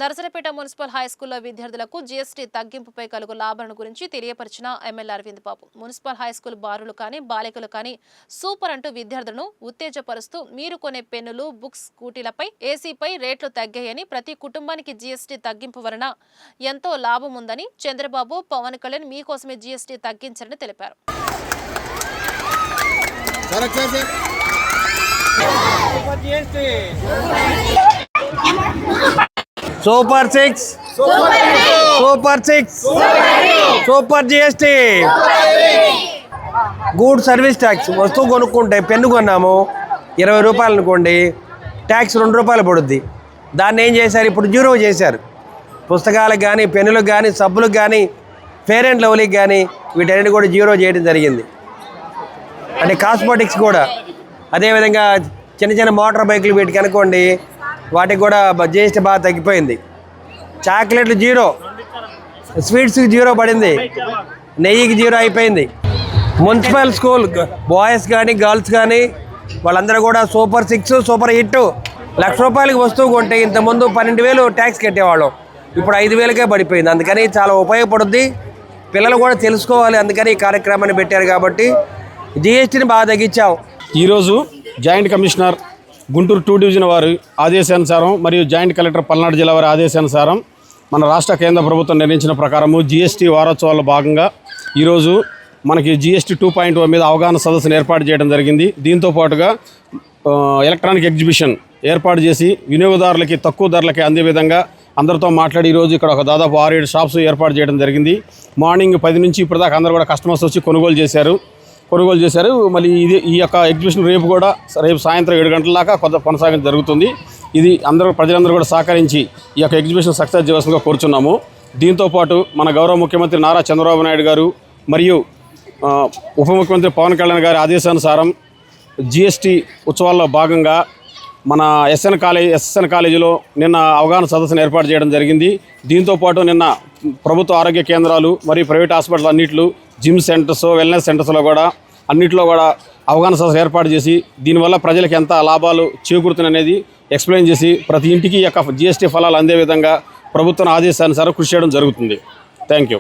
Narsarapeta municipal హైస్కూల్లో విద్యార్థులకు GST తగ్గింపుపై కలుగు లాభాలను గురించి తెలియపరిచిన ఎమ్మెల్యే అరవింద్ బాబు మున్సిపల్ హైస్కూల్ బారులు కానీ బాలికలు కానీ సూపర్ అంటూ విద్యార్థులను ఉత్తేజపరుస్తూ మీరు కొనే పెన్నులు బుక్స్ స్కూటీలపై ఏసీపై రేట్లు తగ్గాయని ప్రతి కుటుంబానికి జీఎస్టీ తగ్గింపు వలన ఎంతో లాభం ఉందని చంద్రబాబు పవన్ కళ్యాణ్ మీకోసమే జీఎస్టీ తగ్గించారని తెలిపారు. Super 6 super GST good service tax వస్తువు కొనుక్కుంటే పెన్ను కొన్నాము 20 రూపాయలు అనుకోండి, ట్యాక్స్ 2 రూపాయలు పడుద్ది. దాన్ని ఏం చేశారు, ఇప్పుడు 0 చేశారు. పుస్తకాలకు కానీ పెన్నులకు కానీ సబ్బులకు కానీ ఫేర్ అండ్ లవ్లీకి కానీ వీటన్నిటి కూడా 0 చేయడం జరిగింది. అంటే కాస్మెటిక్స్ కూడా అదేవిధంగా చిన్న చిన్న మోటార్ బైకులు వీటికి అనుకోండి వాటికి కూడా జీఎస్టీ బాగా తగ్గిపోయింది. చాక్లెట్లు 0, స్వీట్స్కి 0 పడింది, నెయ్యికి 0 అయిపోయింది. మున్సిపల్ స్కూల్ బాయ్స్ కానీ గర్ల్స్ కానీ వాళ్ళందరూ కూడా సూపర్ 6 సూపర్ 8 లక్ష రూపాయలకి వస్తువు కొంటే ఇంతకుముందు 12,000 ట్యాక్స్ కట్టేవాళ్ళం, ఇప్పుడు 5,000కే పడిపోయింది. అందుకని చాలా ఉపయోగపడుద్ది, పిల్లలు కూడా తెలుసుకోవాలి. అందుకని ఈ కార్యక్రమాన్ని పెట్టారు కాబట్టి జీఎస్టీని బాగా తగ్గించాం. ఈరోజు జాయింట్ కమిషనర్ గుంటూరు 2 డివిజన్ వారి ఆదేశానుసారం మరియు జాయింట్ కలెక్టర్ పల్నాడు జిల్లా వారి ఆదేశానుసారం మన రాష్ట్ర కేంద్ర ప్రభుత్వం నిర్ణయించిన ప్రకారము జీఎస్టీ వారోత్సవాల్లో భాగంగా ఈరోజు మనకి జీఎస్టీ 2.0 మీద అవగాహన సదస్సును ఏర్పాటు చేయడం జరిగింది. దీంతో పాటుగా ఎలక్ట్రానిక్ ఎగ్జిబిషన్ ఏర్పాటు చేసి వినియోగదారులకి తక్కువ ధరలకి అందే విధంగా అందరితో మాట్లాడి ఈరోజు ఇక్కడ ఒక దాదాపు 6-7 షాప్స్ ఏర్పాటు చేయడం జరిగింది. మార్నింగ్ 10 నుంచి ఇప్పటిదాకా అందరూ కూడా కస్టమర్స్ వచ్చి కొనుగోలు చేశారు. మళ్ళీ ఈ యొక్క ఎగ్జిబిషన్ రేపు సాయంత్రం 7 గంటల దాకా కొనసాగించడం జరుగుతుంది. ఇది ప్రజలందరూ కూడా సహకరించి ఈ యొక్క ఎగ్జిబిషన్ సక్సెస్ చేయాల్సిందిగా కోరుచున్నాము. దీంతోపాటు మన గౌరవ ముఖ్యమంత్రి నారా చంద్రబాబు నాయుడు గారు మరియు ఉప ముఖ్యమంత్రి పవన్ కళ్యాణ్ గారి ఆదేశానుసారం జిఎస్టీ ఉత్సవాల్లో భాగంగా మన ఎస్ఎన్ కాలేజీలో నిన్న అవగాహన సదస్సును ఏర్పాటు చేయడం జరిగింది. దీంతోపాటు నిన్న ప్రభుత్వ ఆరోగ్య కేంద్రాలు మరియు ప్రైవేట్ హాస్పిటల్ అన్నింటిలో జిమ్ సెంటర్స్ వెల్నెస్ సెంటర్స్లో కూడా అన్నింటిలో కూడా అవగాహన సదస్సు ఏర్పాటు చేసి దీనివల్ల ప్రజలకు ఎంత లాభాలు చేకూరుతున్నాయనేది ఎక్స్ప్లెయిన్ చేసి ప్రతి ఇంటికి ఈ యొక్క జిఎస్టీ ఫలాలు అందే విధంగా ప్రభుత్వం ఆదేశానుసారం కృషి చేయడం జరుగుతుంది. Thank you.